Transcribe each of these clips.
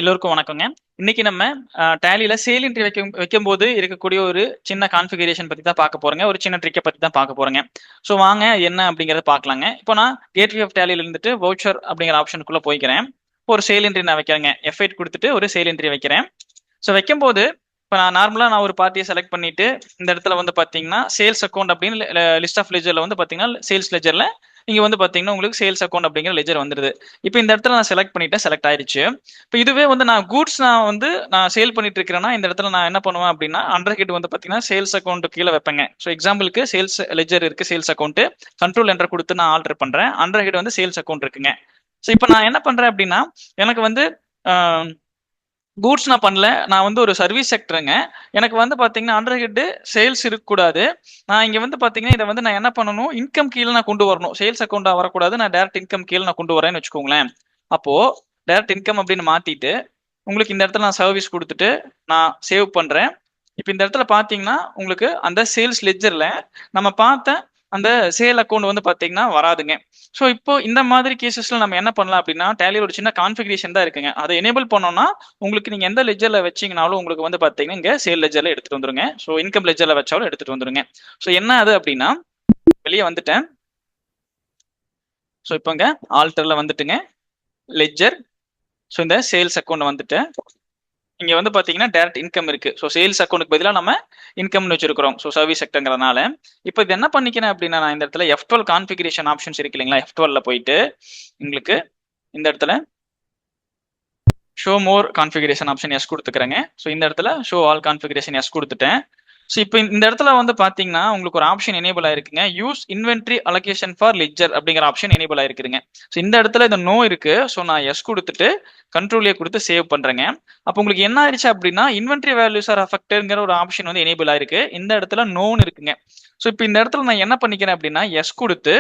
எல்லோருக்கும் வணக்கங்க. இன்னைக்கு நம்ம டேலியில சேல் என்ட்ரி வைக்கும்போது இருக்கக்கூடிய ஒரு சின்ன கான்ஃபிகரேஷன் பத்தி தான் பார்க்க போறோங்க. ஒரு சின்ன ட்ரிக்கை பத்தி தான் பார்க்க போறோங்க. ஸோ வாங்க என்ன அப்படிங்கறத பார்க்கலாங்க. இப்போ நான் கேட்வே ஆஃப் டேலியில இருந்துட்டு வவுச்சர் அப்படிங்கிற ஆப்ஷனுக்குள்ள போய்க்கிறேன். ஒரு சேல் என்ட்ரி நான் வைக்கிறேங்க. F8 கொடுத்துட்டு ஒரு சேல் என்ட்ரி வைக்கிறேன். ஸோ வைக்கும்போது இப்போ நான் நார்மலாக ஒரு பார்ட்டியை செலக்ட் பண்ணிட்டு இந்த இடத்துல வந்து பார்த்தீங்கன்னா சேல்ஸ் அக்கௌண்ட் அப்படின்னு லிஸ்ட் ஆஃப் லெஜரில் வந்து பார்த்தீங்கன்னா சேல்ஸ் லெஜரில் இங்கே வந்து பார்த்தீங்கன்னா உங்களுக்கு சேல்ஸ் அக்கௌண்ட் அப்படிங்கிற லெஜர் வந்துருது. இப்போ இந்த இடத்துல நான் செலக்ட் பண்ணிட்டேன், செலக்ட் ஆயிடுச்சு. இப்போ இதுவே வந்து நான் சேல் பண்ணிட்டு இருக்கிறேன்னா இந்த இடத்துல நான் என்ன பண்ணுவேன் அப்படின்னா அண்டர் ஹெட் வந்து பார்த்தீங்கன்னா சேல்ஸ் அக்கௌண்ட் கீழே வைப்பேங்க. ஸோ எக்ஸாம்பிளுக்கு சேல்ஸ் லெஜர் இருக்கு, சேல்ஸ் அக்கௌண்ட் கண்ட்ரோல் என்டர் கொடுத்து நான் ஆல்டர் பண்றேன். அண்டர் ஹெட் வந்து சேல்ஸ் அக்கௌண்ட் இருக்குங்க. ஸோ இப்போ நான் என்ன பண்றேன் அப்படின்னா எனக்கு வந்து கூட்ஸ் நான் பண்ணல, நான் வந்து ஒரு சர்வீஸ் செக்டருங்க. எனக்கு வந்து பாத்தீங்கன்னா அண்டர் ஹெட் சேல்ஸ் இருக்கக்கூடாது. நான் இங்க வந்து பாத்தீங்கன்னா இதை வந்து நான் என்ன பண்ணணும், இன்கம் கீழே நான் கொண்டு வரணும். சேல்ஸ் அக்கௌண்டா வரக்கூடாது, நான் டேரக்ட் இன்கம் கீழே நான் கொண்டு வரேன்னு வச்சுக்கோங்களேன். அப்போ டேரக்ட் இன்கம் அப்படின்னு மாத்திட்டு உங்களுக்கு இந்த இடத்துல நான் சர்வீஸ் கொடுத்துட்டு நான் சேவ் பண்றேன். இப்போ இந்த இடத்துல பாத்தீங்கன்னா உங்களுக்கு அந்த சேல்ஸ் லெஜர்ல நம்ம பார்த்த அந்த சேல் அக்கௌண்ட் வந்து பாத்தீங்கன்னா வராதுங்க. ஸோ இப்போ இந்த மாதிரி கேசஸ்ல நம்ம என்ன பண்ணலாம் அப்படின்னா டேலியில் ஒரு சின்ன கான்ஃபிகரேஷன் தான் இருக்குங்க. அதை எனேபிள் பண்ணோம்னா உங்களுக்கு நீங்க எந்த லெஜர்ல வச்சீங்கனாலும் உங்களுக்கு வந்து பாத்தீங்கன்னா இங்க சேல் லெஜர்ல எடுத்துட்டு வந்துருங்க. ஸோ இன்கம் லெஜர்ல வச்சாலும் எடுத்துட்டு வந்துருங்க. ஸோ என்ன அது அப்படின்னா வெளியே வந்துட்டேன். ஸோ இப்போ இங்க ஆல்டர்ல வந்துட்டுங்க லெஜர். ஸோ இந்த சேல்ஸ் அக்கௌண்ட் வந்துட்டு இங்க வந்து பாத்தீங்கன்னா டேரக்ட் இன்கம் இருக்கு. ஸோ சேல்ஸ் அக்கௌண்ட்டுக்கு பதிலாக நம்ம இன்கம்னு வச்சிருக்கிறோம். ஸோ சர்வீஸ் செக்டர்ங்கிறதுனால இப்போ இது என்ன பண்ணிக்கிறேன் அப்படின்னா நான் இந்த இடத்துல F12 கான்ஃபிகரேஷன் ஆப்ஷன்ஸ் இருக்கு இல்லைங்களா, F12ல போயிட்டு உங்களுக்கு இந்த இடத்துல show more configuration options கொடுத்துக்கிறேங்க. ஸோ இந்த இடத்துல ஷோ ஆல் கான்ஃபிகரேஷன் எஸ் கொடுத்துட்டேன். ஸோ இப்போ இந்த இடத்துல வந்து பாத்தீங்கன்னா உங்களுக்கு ஒரு ஆப்ஷன் எனேபிள் ஆயிருக்குங்க, use inventory allocation for ledger அப்படிங்கிற ஆப்ஷன் எனேபிள் ஆயிருக்குங்க. ஸோ இந்த இடத்துல இந்த நோ இருக்கு. ஸோ நான் எஸ் கொடுத்துட்டு கண்ட்ரோலே கொடுத்து சேவ் பண்றேங்க. அப்போ உங்களுக்கு என்ன ஆயிடுச்சு அப்படின்னா இன்வென்ட்ரி வேல்யூஸ் ஆர் அஃபெக்டட்ங்கிற ஒரு ஆப்ஷன் வந்து எனேபிள் ஆயிருக்கு. இந்த இடத்துல நோன்னு இருக்குங்க. ஸோ இப்போ இந்த இடத்துல நான் என்ன பண்ணிக்கிறேன் அப்படின்னா எஸ் கொடுத்து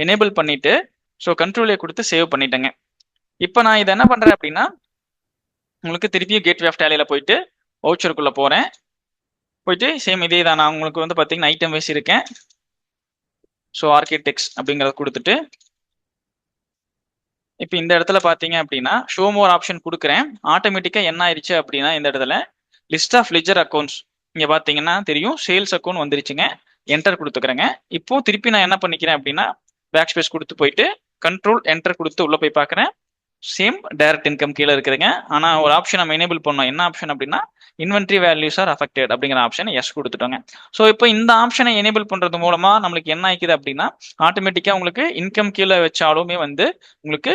எனேபிள் பண்ணிட்டு ஸோ கண்ட்ரோலே கொடுத்து சேவ் பண்ணிட்டேங்க. இப்போ நான் இதை என்ன பண்றேன் அப்படின்னா உங்களுக்கு திருப்பியும் கேட்வே ஆஃப் டேலியில போயிட்டு வவுச்சருக்குள்ள போறேன். போயிட்டு சேம் இதே தான் நான் உங்களுக்கு வந்து பாத்தீங்கன்னா ஐட்டம் வைஸ் இருக்கேன். ஸோ ஆர்கிடெக்ட்ஸ் அப்படிங்கறத கொடுத்துட்டு இப்போ இந்த இடத்துல பாத்தீங்க அப்படின்னா ஷோ மோர் ஆப்ஷன் கொடுக்குறேன். ஆட்டோமேட்டிக்கா என்ன ஆயிடுச்சு அப்படின்னா இந்த இடத்துல லிஸ்ட் ஆஃப் லெஜர் அக்கௌண்ட்ஸ் இங்க பாத்தீங்கன்னா தெரியும் சேல்ஸ் அக்கௌண்ட் வந்துருச்சுங்க. என்டர் கொடுத்துக்கிறேங்க. இப்போ திருப்பி நான் என்ன பண்ணிக்கிறேன் அப்படின்னா பேக் ஸ்பேஸ் கொடுத்து போயிட்டு கண்ட்ரோல் என்டர் கொடுத்து உள்ள போய் பாக்குறேன். சேம் டைரக்ட் இன்கம் கீழே இருக்குதுங்க. ஆனா ஒரு ஆப்ஷன் நம்ம எனேபிள் பண்ணோம். என்ன ஆப்ஷன் அப்படின்னா இன்வென்ட்ரி வேல்யூஸ் ஆர் அஃபெக்டட் அப்படிங்கிற ஆப்ஷன் எஸ் கொடுத்துட்டோங்க. ஸோ இப்போ இந்த ஆப்ஷனை எனேபிள் பண்றது மூலமா நம்மளுக்கு என்ன ஆயிக்குது அப்படின்னா ஆட்டோமேட்டிக்கா உங்களுக்கு இன்கம் கீழே வச்சாலுமே வந்து உங்களுக்கு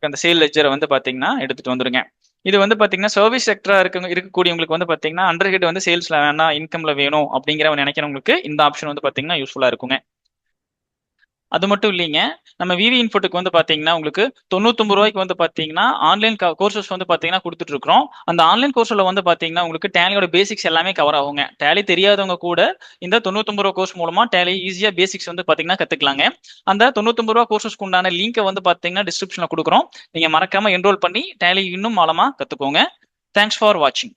அந்த சேல் லெஜரை வந்து பாத்தீங்கன்னா எடுத்துட்டு வந்துருங்க. இது வந்து பாத்தீங்கன்னா சர்வீஸ் செக்டரா இருக்கக்கூடியவங்களுக்கு வந்து பாத்தீங்கன்னா அண்டர் ஹெட் வந்து சேல்ஸ்ல வேணாம் இன்கம்ல வேணும் அப்படிங்கிற நினைக்கிறவங்களுக்கு இந்த ஆப்ஷன் வந்து பாத்தீங்கன்னா யூஸ்ஃபுல்லா இருக்குங்க. அது மட்டும் இல்லைங்க, நம்ம விவி இன்ஃபோட்டுக்கு வந்து பாத்தீங்கன்னா உங்களுக்கு 99 ரூபாய்க்கு வந்து பாத்தீங்கன்னா ஆன்லைன் கோர்சஸ் வந்து பாத்தீங்கன்னா கொடுத்துட்டு இருக்கிறோம். அந்த ஆன்லைன் கோர்ஸ்ல வந்து பாத்தீங்கன்னா உங்களுக்கு டேலியோட பேசிக்ஸ் எல்லாமே கவர் ஆகுங்க. டேலி தெரியாதவங்க கூட இந்த 99 ரூபா கோர்ஸ் மூலமா டேலி ஈஸியா பேசிக்ஸ் வந்து பாத்தீங்கன்னா கத்துக்கலாங்க. அந்த 99 ரூபா கோர்சஸ்க்கு உண்டான லிங்கை வந்து பாத்தீங்கன்னா டிஸ்கிரிப்ஷன்ல கொடுக்குறோம். நீங்க மறக்காம என்ரோல் பண்ணி டேலி இன்னும் ஆழமா கத்துக்கோங்க. தேங்க்ஸ் ஃபார் வாட்சிங்.